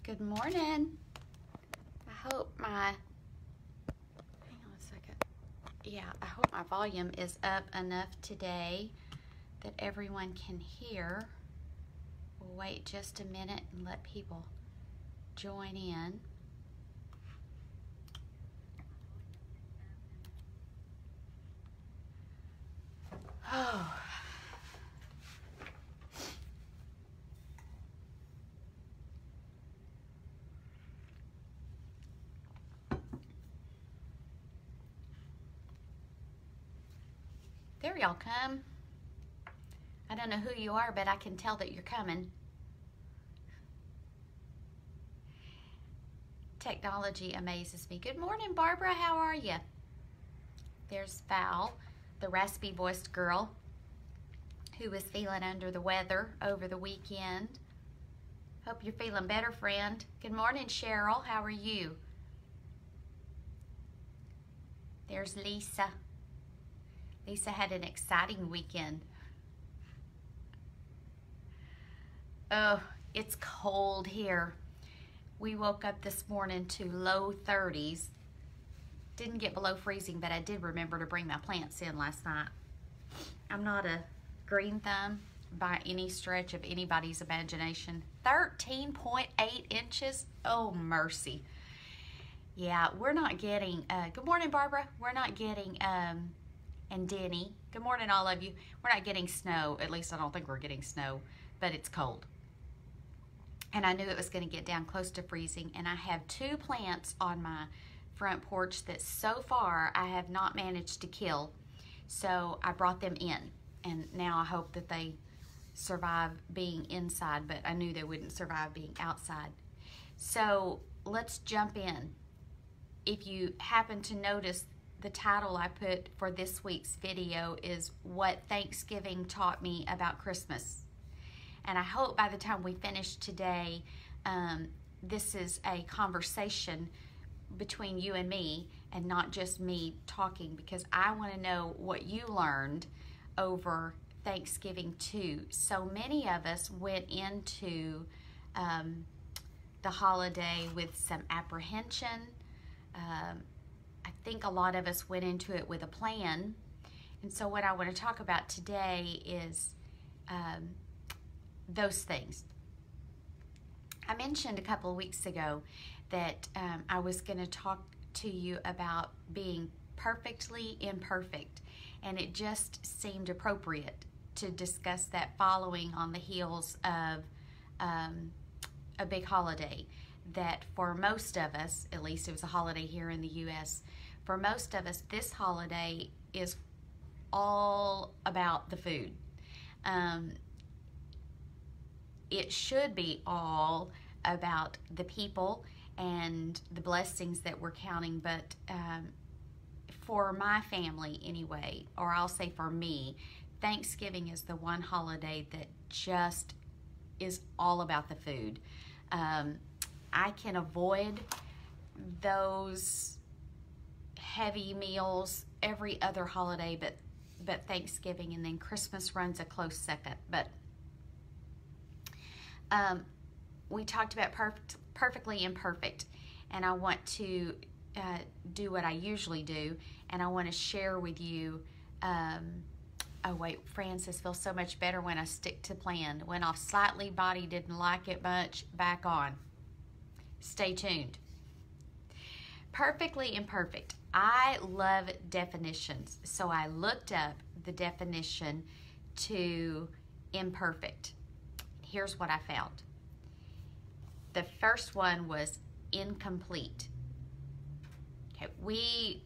Good morning. I hope my, hang on a second. Yeah, I hope my volume is up enough today that everyone can hear. We'll wait just a minute and let people join in. Oh. There y'all come. I don't know who you are, but I can tell that you're coming. Technology amazes me. Good morning, Barbara. How are you? There's Val, the raspy-voiced girl who was feeling under the weather over the weekend. Hope you're feeling better, friend. Good morning, Cheryl. How are you? There's Lisa. Lisa had an exciting weekend. Oh, it's cold here. We woke up this morning to low 30s. Didn't get below freezing, but I did remember to bring my plants in last night. I'm not a green thumb by any stretch of anybody's imagination. 13.8 inches? Oh, mercy. Yeah, we're not getting, good morning, Barbara. We're not getting, and Denny, good morning, all of you. We're not getting snow. At least I don't think we're getting snow, but it's cold. And I knew it was going to get down close to freezing. And I have 2 plants on my front porch that so far I have not managed to kill. So I brought them in. And now I hope that they survive being inside, but I knew they wouldn't survive being outside. So let's jump in. If you happen to notice, the title I put for this week's video is What Thanksgiving Taught Me About Christmas. And I hope by the time we finish today, this is a conversation between you and me and not just me talking, because I want to know what you learned over Thanksgiving too. So many of us went into the holiday with some apprehension. I think a lot of us went into it with a plan. And so what I want to talk about today is those things. I mentioned a couple of weeks ago that I was going to talk to you about being perfectly imperfect, and it just seemed appropriate to discuss that following on the heels of a big holiday that for most of us, at least it was a holiday here in the U.S., for most of us, this holiday is all about the food. It should be all about the people and the blessings that we're counting, but for my family anyway, or I'll say for me, Thanksgiving is the one holiday that just is all about the food. I can avoid those heavy meals every other holiday, but Thanksgiving, and then Christmas runs a close second. But we talked about perfectly imperfect, and I want to do what I usually do, and I want to share with you. Oh wait, Francis feels so much better when I stick to plan. Went off slightly, body didn't like it much, back on. Stay tuned. Perfectly imperfect. I love definitions, so I looked up the definition to imperfect. Here's what I found. The first one was incomplete. Okay, we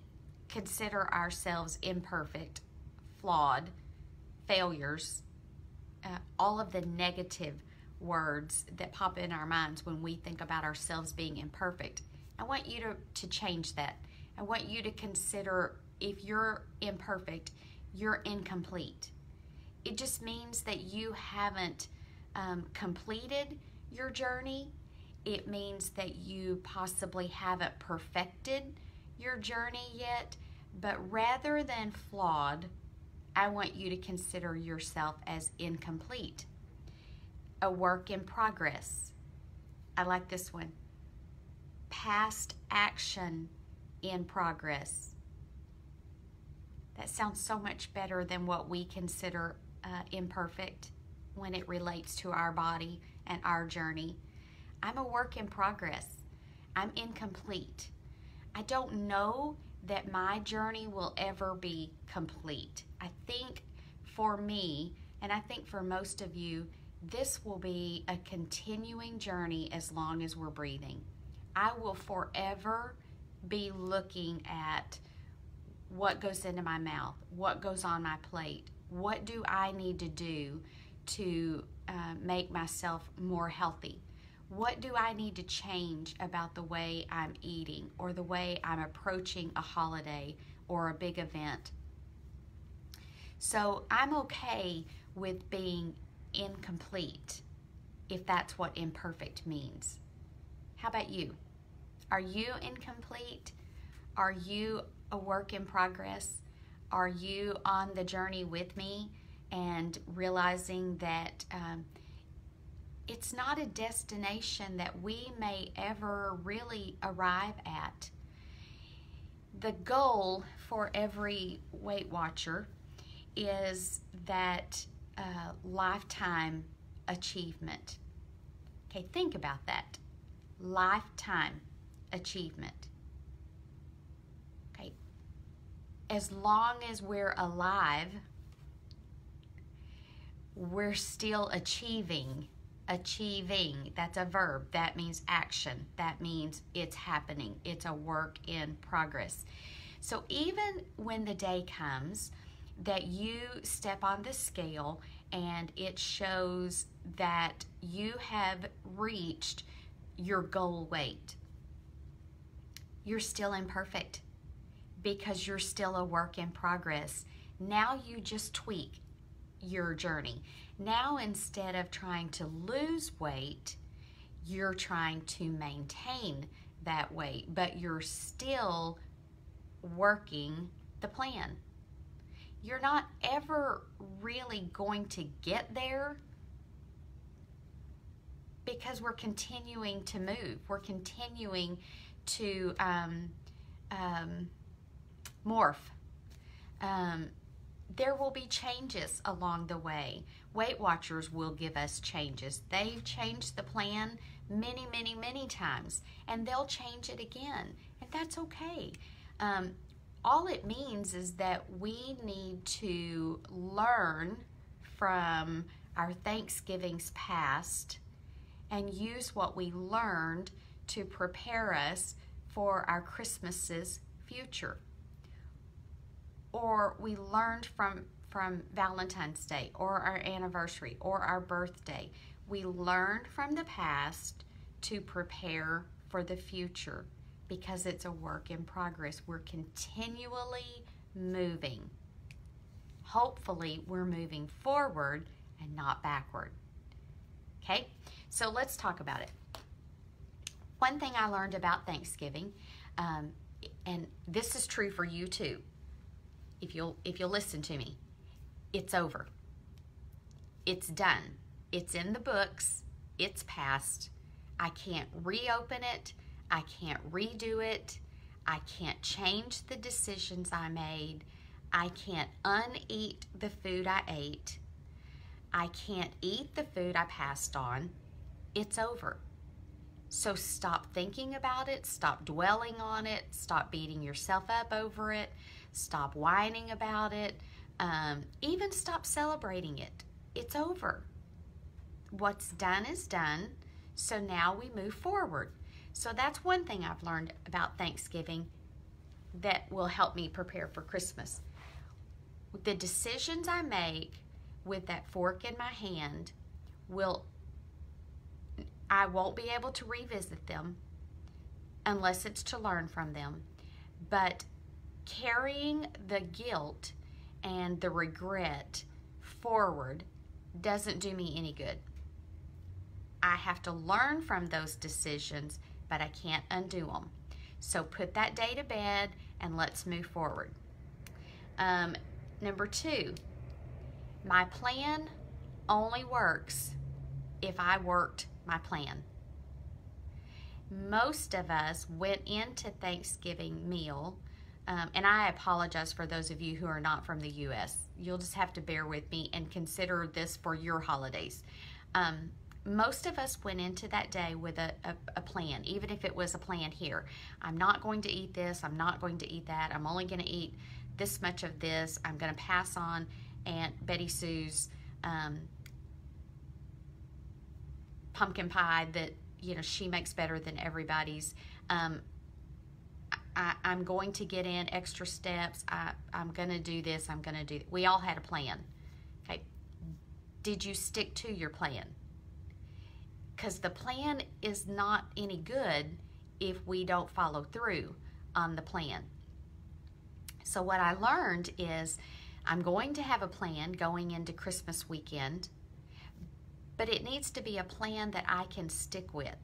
consider ourselves imperfect, flawed, failures, all of the negative words that pop in our minds when we think about ourselves being imperfect. I want you to change that. I want you to consider, if you're imperfect, you're incomplete. It just means that you haven't completed your journey. It means that you possibly haven't perfected your journey yet, but rather than flawed, I want you to consider yourself as incomplete, a work in progress, I like this one. Past action in progress. That sounds so much better than what we consider imperfect when it relates to our body and our journey. I'm a work in progress. I'm incomplete. I don't know that my journey will ever be complete. I think for me, and I think for most of you, this will be a continuing journey as long as we're breathing. I will forever be looking at what goes into my mouth, what goes on my plate, what do I need to do to make myself more healthy? What do I need to change about the way I'm eating or the way I'm approaching a holiday or a big event? So I'm okay with being incomplete if that's what imperfect means. How about you? Are you incomplete? Are you a work in progress? Are you on the journey with me and realizing that it's not a destination that we may ever really arrive at? The goal for every Weight Watcher is that lifetime achievement. Okay, think about that. Lifetime achievement. Okay, as long as we're alive, we're still achieving. Achieving, that's a verb. That means action. That means it's happening. It's a work in progress. So even when the day comes that you step on the scale and it shows that you have reached your goal weight, you're still imperfect because you're still a work in progress. Now you just tweak your journey. Now instead of trying to lose weight, you're trying to maintain that weight, but you're still working the plan. You're not ever really going to get there because we're continuing to move. We're continuing to morph. There will be changes along the way. Weight Watchers will give us changes. They've changed the plan many, many, many times, and they'll change it again, and that's okay. All it means is that we need to learn from our Thanksgivings past and use what we learned to prepare us for our Christmases future. Or we learned from Valentine's Day or our anniversary or our birthday. We learned from the past to prepare for the future because it's a work in progress. We're continually moving. Hopefully, we're moving forward and not backward. Okay, so let's talk about it. One thing I learned about Thanksgiving, and this is true for you too, if you'll listen to me, it's over. It's done. It's in the books. It's past. I can't reopen it. I can't redo it. I can't change the decisions I made. I can't uneat the food I ate. I can't eat the food I passed on. It's over. So stop thinking about it. Stop dwelling on it. Stop beating yourself up over it. Stop whining about it. Even stop celebrating it. It's over. What's done is done. So now we move forward. So that's one thing I've learned about Thanksgiving that will help me prepare for Christmas. The decisions I make with that fork in my hand I won't be able to revisit them unless it's to learn from them. But carrying the guilt and the regret forward doesn't do me any good. I have to learn from those decisions, but I can't undo them. So put that day to bed and let's move forward. Number 2, my plan only works if I worked my plan. most of us went into Thanksgiving meal, and I apologize for those of you who are not from the U.S. You'll just have to bear with me and consider this for your holidays. Most of us went into that day with a plan, even if it was a plan here. I'm not going to eat this, I'm not going to eat that, I'm only going to eat this much of this, I'm going to pass on Aunt Betty Sue's pumpkin pie that, you know, she makes better than everybody's. I'm going to get in extra steps. I'm going to do this. I'm going to do. We all had a plan. Okay. Did you stick to your plan? Because the plan is not any good if we don't follow through on the plan. So what I learned is I'm going to have a plan going into Christmas weekend, but it needs to be a plan that I can stick with.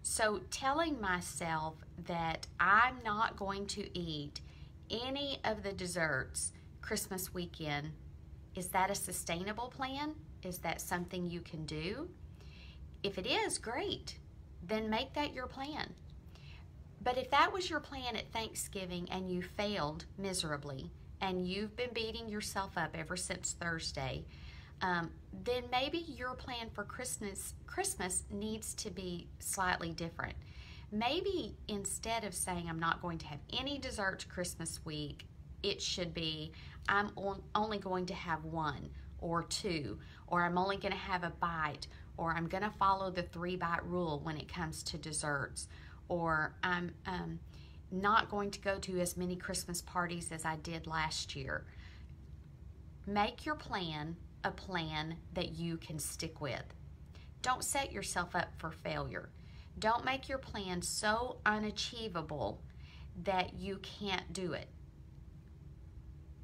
So telling myself that I'm not going to eat any of the desserts Christmas weekend, is that a sustainable plan? Is that something you can do? If it is, great. Then make that your plan. But if that was your plan at Thanksgiving and you failed miserably and you've been beating yourself up ever since Thursday, then maybe your plan for Christmas needs to be slightly different. Maybe instead of saying I'm not going to have any desserts Christmas week, it should be I'm only going to have one or two, or I'm only going to have a bite, or I'm going to follow the 3-bite rule when it comes to desserts, or I'm not going to go to as many Christmas parties as I did last year. Make your plan a plan that you can stick with. Don't set yourself up for failure. Don't make your plan so unachievable that you can't do it.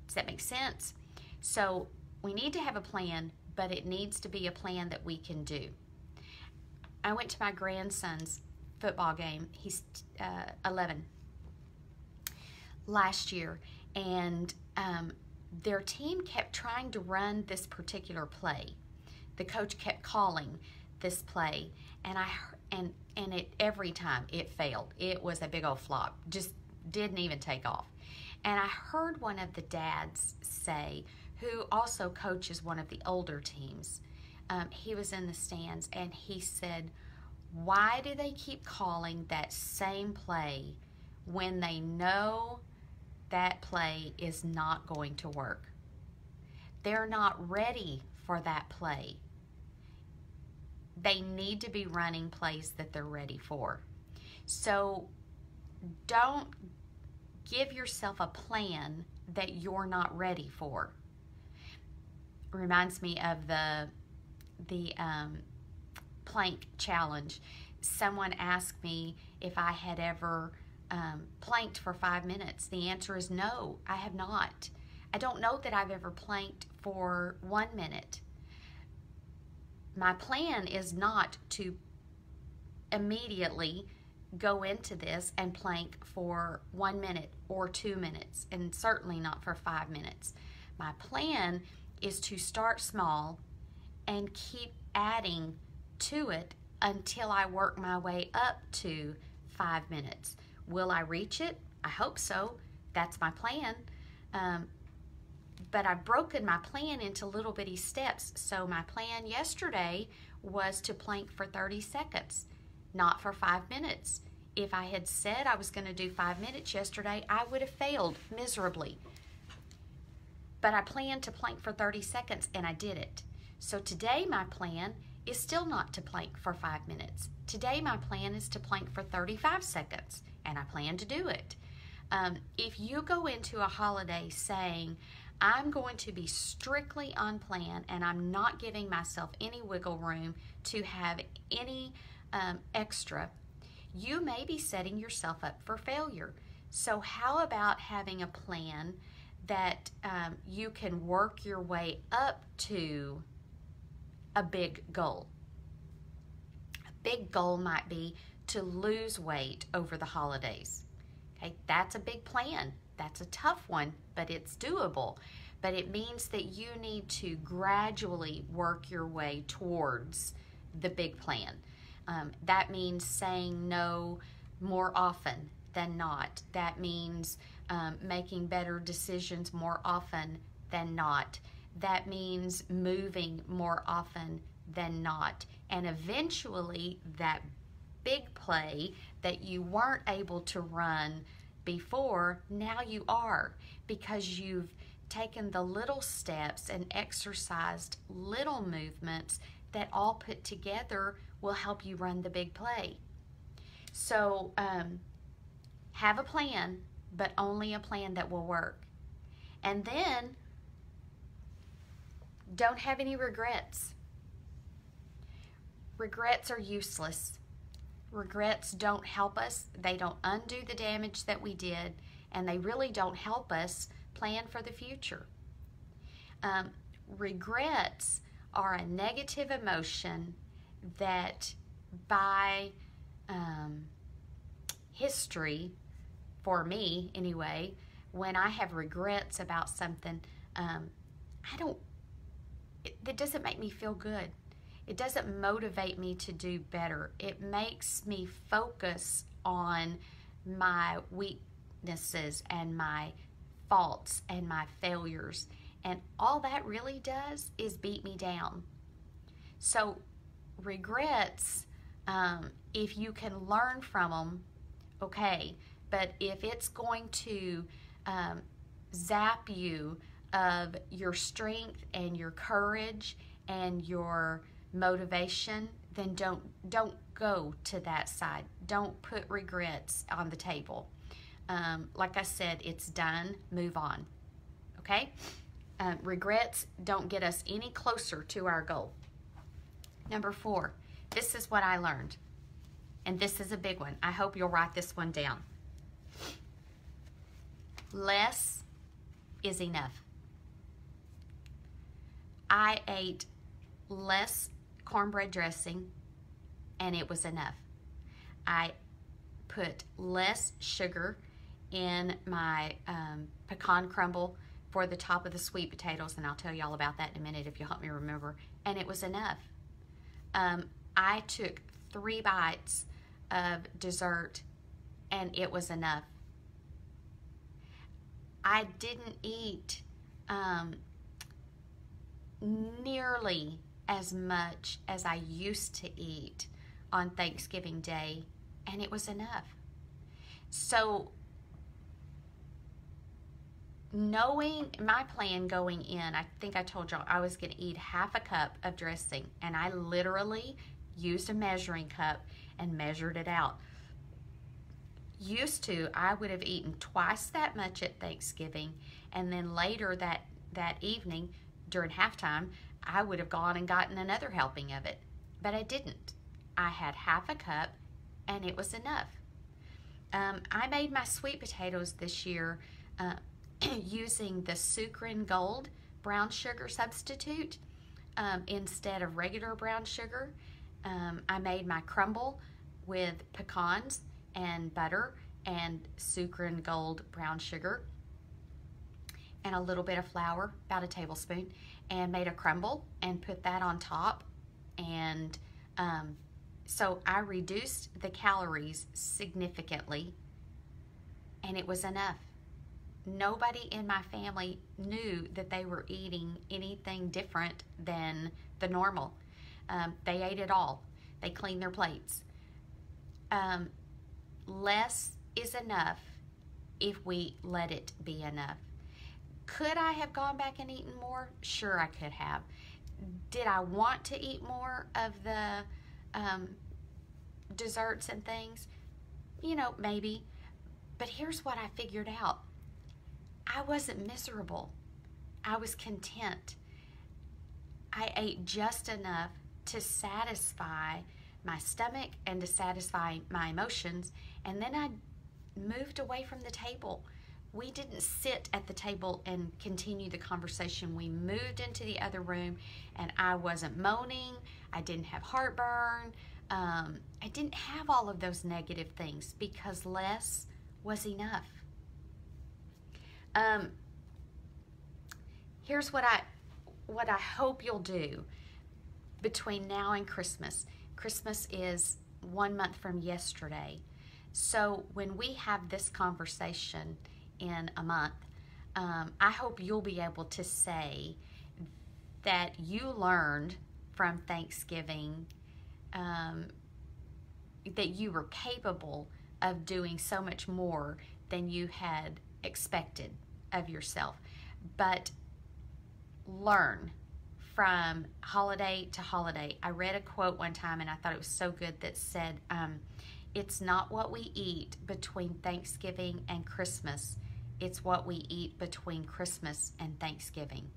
Does that make sense? So we need to have a plan, but it needs to be a plan that we can do. I went to my grandson's football game. He's 11 last year, and their team kept trying to run this particular play. The coach kept calling this play, and it every time it failed. It was a big old flop. Just didn't even take off. And I heard one of the dads say, who also coaches one of the older teams, he was in the stands, and he said, why do they keep calling that same play when they know that play is not going to work? They're not ready for that play. They need to be running plays that they're ready for. So don't give yourself a plan that you're not ready for. Reminds me of the plank challenge. Someone asked me if I had ever planked for 5 minutes. The answer is no, I have not. I don't know that I've ever planked for 1 minute. My plan is not to immediately go into this and plank for 1 minute or 2 minutes, and certainly not for 5 minutes. My plan is to start small and keep adding to it until I work my way up to 5 minutes. Will I reach it? I hope so. That's my plan. But I've broken my plan into little bitty steps. So my plan yesterday was to plank for 30 seconds, not for 5 minutes. If I had said I was going to do 5 minutes yesterday, I would have failed miserably. But I planned to plank for 30 seconds, and I did it. So today my plan is still not to plank for 5 minutes. Today my plan is to plank for 35 seconds, and I plan to do it. If you go into a holiday saying, I'm going to be strictly on plan and I'm not giving myself any wiggle room to have any extra, you may be setting yourself up for failure. So how about having a plan that you can work your way up to a big goal? A big goal might be to lose weight over the holidays. Okay, that's a big plan. That's a tough one, but it's doable. But it means that you need to gradually work your way towards the big plan. That means saying no more often than not. That means making better decisions more often than not. That means moving more often than not. And eventually, that big play that you weren't able to run before, now you are, because you've taken the little steps and exercised little movements that all put together will help you run the big play. So have a plan, but only a plan that will work. And then don't have any regrets. Regrets are useless. Regrets don't help us. They don't undo the damage that we did, and they really don't help us plan for the future. Regrets are a negative emotion that by history, for me anyway, when I have regrets about something, it doesn't make me feel good. It doesn't motivate me to do better. It makes me focus on my weaknesses and my faults and my failures. And all that really does is beat me down. So regrets, if you can learn from them, okay. But if it's going to zap you of your strength and your courage and your motivation, then don't go to that side. Don't put regrets on the table. Like I said, it's done. Move on. Okay? Regrets don't get us any closer to our goal. Number 4, this is what I learned. And this is a big one. I hope you'll write this one down. Less is enough. I ate less cornbread dressing, and it was enough. I put less sugar in my pecan crumble for the top of the sweet potatoes, and I'll tell you all about that in a minute if you help me remember, and it was enough. I took 3 bites of dessert, and it was enough. I didn't eat nearly as much as I used to eat on Thanksgiving Day, and it was enough. So knowing my plan going in, I think I told y'all I was going to eat half a cup of dressing, and I literally used a measuring cup and measured it out. Used to, I would have eaten twice that much at Thanksgiving, and then later that evening during halftime, I would have gone and gotten another helping of it, but I didn't. I had half a cup, and it was enough. I made my sweet potatoes this year using the Sucrin Gold brown sugar substitute instead of regular brown sugar. I made my crumble with pecans and butter and Sucrin Gold brown sugar and a little bit of flour, about a tablespoon, and made a crumble and put that on top. And so I reduced the calories significantly, and it was enough. Nobody in my family knew that they were eating anything different than the normal. They ate it all. They cleaned their plates. Less is enough if we let it be enough. Could I have gone back and eaten more? Sure, I could have. Did I want to eat more of the desserts and things? You know, maybe. But here's what I figured out. I wasn't miserable. I was content. I ate just enough to satisfy my stomach and to satisfy my emotions, and then I moved away from the table. We didn't sit at the table and continue the conversation. We moved into the other room, and I wasn't moaning. I didn't have heartburn. I didn't have all of those negative things because less was enough. Here's what I hope you'll do between now and Christmas. Christmas is 1 month from yesterday. So when we have this conversation in a month, I hope you'll be able to say that you learned from Thanksgiving that you were capable of doing so much more than you had expected of yourself. But learn from holiday to holiday. I read a quote one time and I thought it was so good that said, it's not what we eat between Thanksgiving and Christmas, it's what we eat between Christmas and Thanksgiving.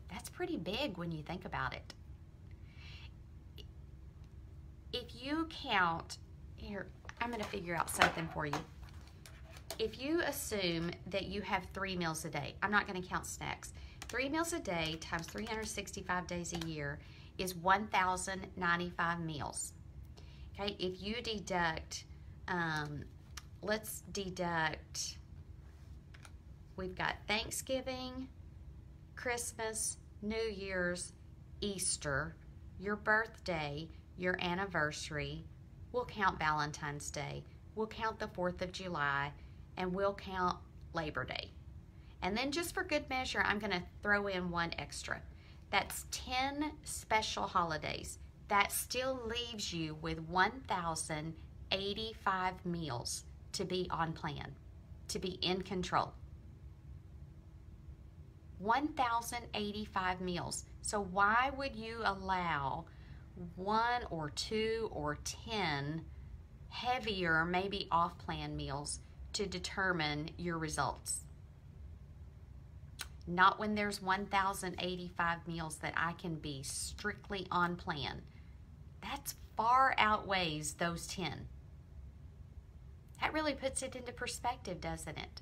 That's pretty big when you think about it. If you count, here, I'm going to figure out something for you. If you assume that you have 3 meals a day, I'm not going to count snacks. 3 meals a day times 365 days a year is 1,095 meals. Okay, if you deduct, let's deduct, we've got Thanksgiving, Christmas, New Year's, Easter, your birthday, your anniversary, we'll count Valentine's Day, we'll count the 4th of July, and we'll count Labor Day. And then just for good measure, I'm going to throw in one extra. That's 10 special holidays. That still leaves you with 1,085 meals to be on plan, to be in control. 1,085 meals. So why would you allow 1 or 2 or 10 heavier, maybe off-plan meals to determine your results? Not when there's 1,085 meals that I can be strictly on plan. That far outweighs those 10. That really puts it into perspective, doesn't it?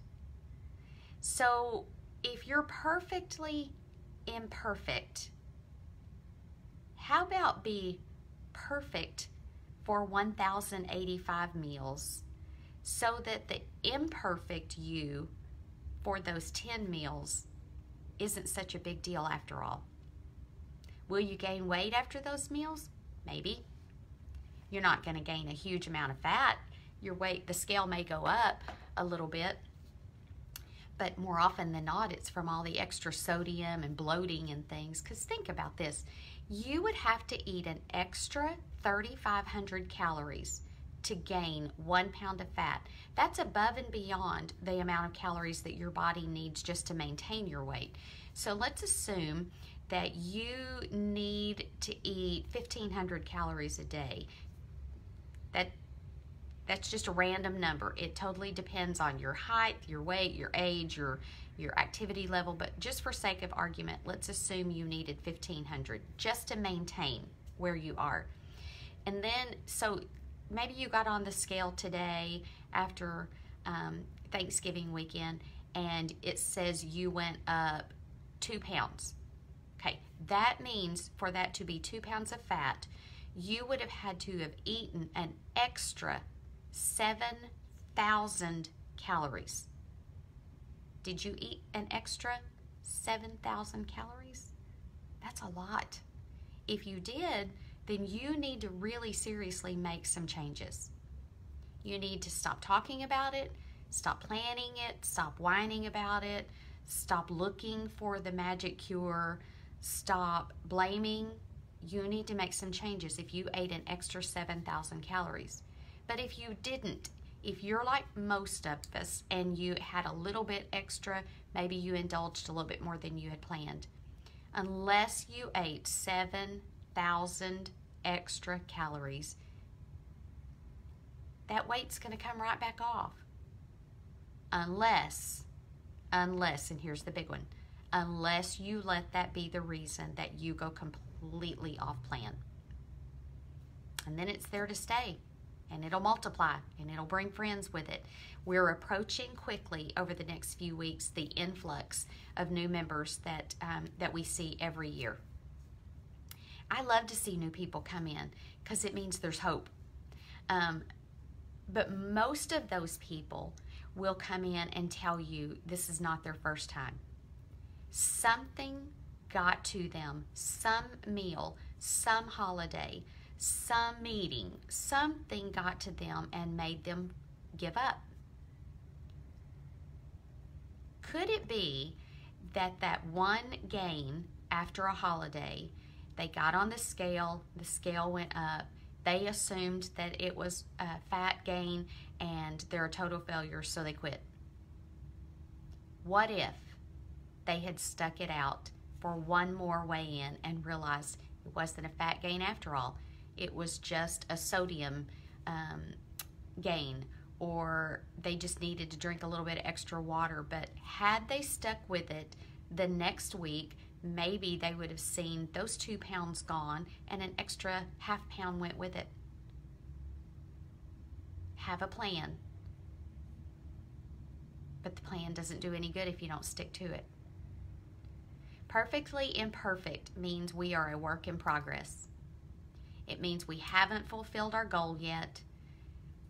So if you're perfectly imperfect, how about be perfect for 1,085 meals so that the imperfect you for those 10 meals isn't such a big deal after all? Will you gain weight after those meals? Maybe. You're not going to gain a huge amount of fat. Your weight, the scale may go up a little bit, but more often than not, it's from all the extra sodium and bloating and things. Because think about this. You would have to eat an extra 3,500 calories to gain 1 pound of fat. That's above and beyond the amount of calories that your body needs just to maintain your weight. So let's assume that you need to eat 1,500 calories a day. That's just a random number. It totally depends on your height, your weight, your age, your activity level, but just for sake of argument, let's assume you needed 1,500 just to maintain where you are. And then, so maybe you got on the scale today after Thanksgiving weekend and it says you went up 2 pounds. Okay, that means for that to be 2 pounds of fat, you would have had to have eaten an extra 7,000 calories. Did you eat an extra 7,000 calories? That's a lot. If you did, then you need to really seriously make some changes. You need to stop talking about it, stop planning it, stop whining about it, stop looking for the magic cure, stop blaming. You need to make some changes if you ate an extra 7,000 calories. But if you didn't, if you're like most of us and you had a little bit extra, maybe you indulged a little bit more than you had planned, unless you ate 7,000 extra calories, that weight's going to come right back off. Unless, and here's the big one, unless you let that be the reason that you go completely off plan. And then it's there to stay. And it'll multiply, and it'll bring friends with it. We're approaching quickly over the next few weeks the influx of new members that we see every year. I love to see new people come in because it means there's hope. But most of those people will come in and tell you this is not their first time. Something got to them, some meal, some holiday, some meeting, something got to them and made them give up. Could it be that that one gain after a holiday, they got on the scale went up, they assumed that it was a fat gain and they're a total failure, so they quit? What if they had stuck it out for one more weigh-in and realized it wasn't a fat gain after all? It was just a sodium gain, or they just needed to drink a little bit extra water. But had they stuck with it, the next week, maybe they would have seen those 2 pounds gone and an extra half pound went with it. Have a plan. But the plan doesn't do any good if you don't stick to it. Perfectly imperfect means we are a work in progress. It means we haven't fulfilled our goal yet.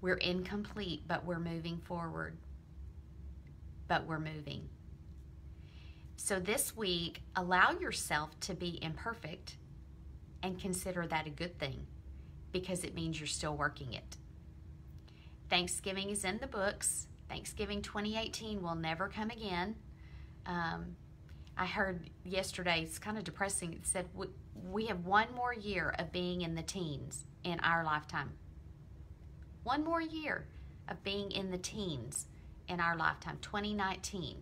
We're incomplete, but we're moving forward. But we're moving. So this week, allow yourself to be imperfect and consider that a good thing, because it means you're still working it. Thanksgiving is in the books. Thanksgiving 2018 will never come again. I heard yesterday, it's kind of depressing, it said we have one more year of being in the teens in our lifetime. One more year of being in the teens in our lifetime, 2019.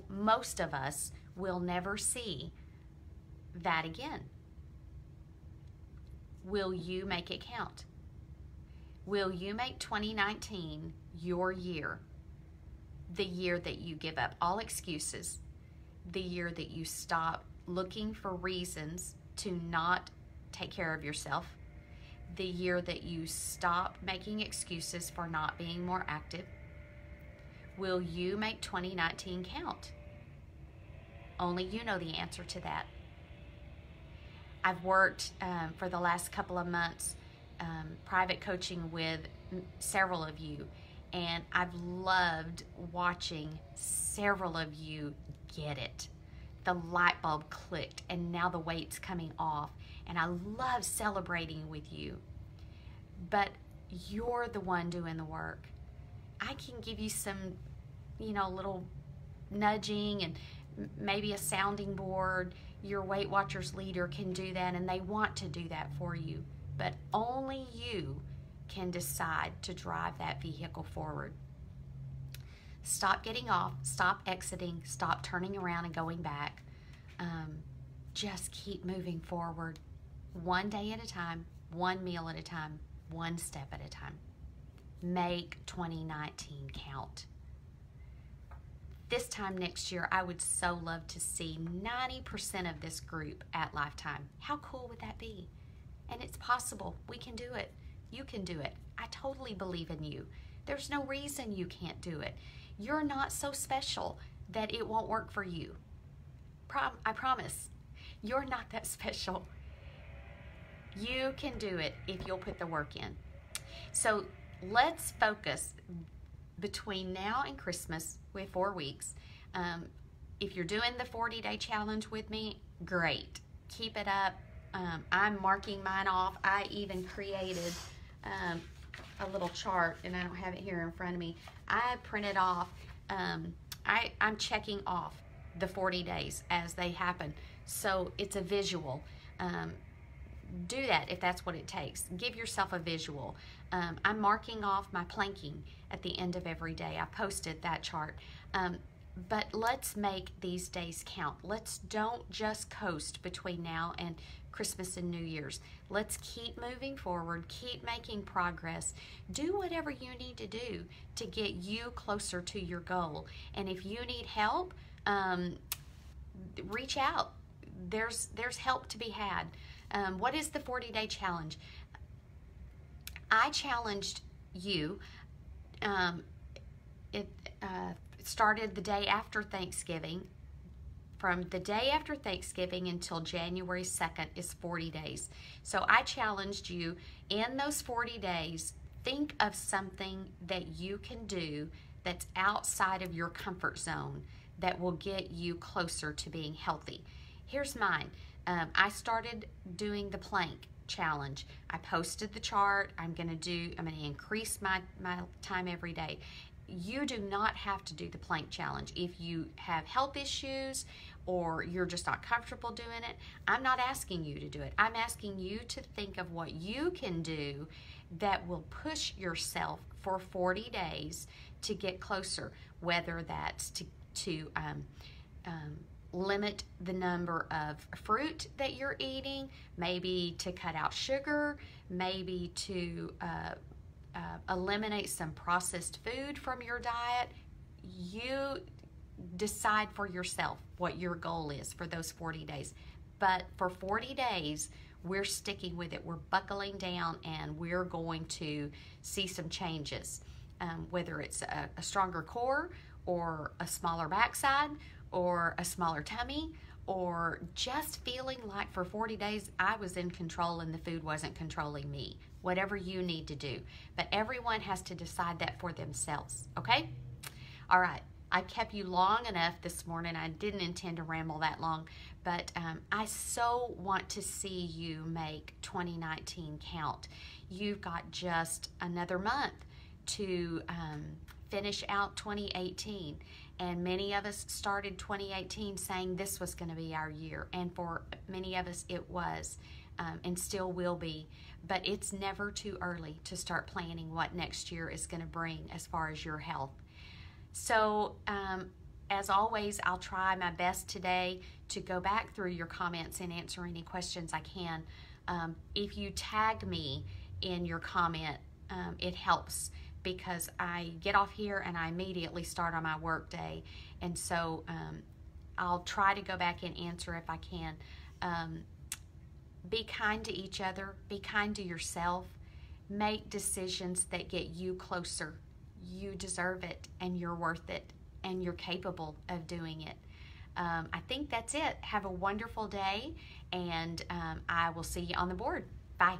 Most of us will never see that again. Will you make it count? Will you make 2019 your year? The year that you give up all excuses, the year that you stop looking for reasons to not take care of yourself, the year that you stop making excuses for not being more active. Will you make 2019 count? Only you know the answer to that. I've worked for the last couple of months private coaching with several of you, and I've loved watching several of you get it. The light bulb clicked, and now the weight's coming off, and I love celebrating with you. But you're the one doing the work. I can give you some, little nudging and maybe a sounding board. Your Weight Watchers leader can do that, and they want to do that for you. But only you can decide to drive that vehicle forward. Stop getting off, stop exiting, stop turning around and going back. Just keep moving forward, one day at a time, one meal at a time, one step at a time. Make 2019 count. This time next year, I would so love to see 90% of this group at Lifetime. How cool would that be? And it's possible. We can do it. You can do it. I totally believe in you. There's no reason you can't do it. You're not so special that it won't work for you. I promise. You're not that special. You can do it if you'll put the work in. So let's focus between now and Christmas. We have 4 weeks. If you're doing the 40-day challenge with me, great. Keep it up. I'm marking mine off. I even created a little chart, and I don't have it here in front of me. I printed off, I'm checking off the 40 days as they happen. So it's a visual. Do that if that's what it takes. Give yourself a visual. I'm marking off my planking at the end of every day. I posted that chart. But let's make these days count. Let's don't just coast between now and Christmas and New Year's. Let's keep moving forward, keep making progress. Do whatever you need to do to get you closer to your goal. And if you need help, reach out. There's help to be had. What is the 40-day challenge? I challenged you. It started the day after Thanksgiving. From the day after Thanksgiving until January 2nd is 40 days. So I challenged you, in those 40 days, think of something that you can do that's outside of your comfort zone that will get you closer to being healthy. Here's mine. I started doing the plank challenge. I posted the chart. I'm going to increase my time every day. You do not have to do the plank challenge. If you have health issues or you're just not comfortable doing it, I'm not asking you to do it. I'm asking you to think of what you can do that will push yourself for 40 days to get closer, whether that's to limit the number of fruit that you're eating, maybe to cut out sugar, maybe to eliminate some processed food from your diet. You decide for yourself what your goal is for those 40 days. But for 40 days, we're sticking with it. We're buckling down, and we're going to see some changes, whether it's a stronger core or a smaller backside or a smaller tummy, or just feeling like for 40 days I was in control and the food wasn't controlling me. Whatever you need to do. But everyone has to decide that for themselves, okay? All right, I kept you long enough this morning. I didn't intend to ramble that long, but I so want to see you make 2019 count. You've got just another month to finish out 2018. And many of us started 2018 saying this was going to be our year. And for many of us, it was and still will be. But it's never too early to start planning what next year is going to bring as far as your health. So, as always, I'll try my best today to go back through your comments and answer any questions I can. If you tag me in your comment, it helps, because I get off here and I immediately start on my work day. And so I'll try to go back and answer if I can. Be kind to each other. Be kind to yourself. Make decisions that get you closer. You deserve it, and you're worth it, and you're capable of doing it. I think that's it. Have a wonderful day, and I will see you on the board. Bye.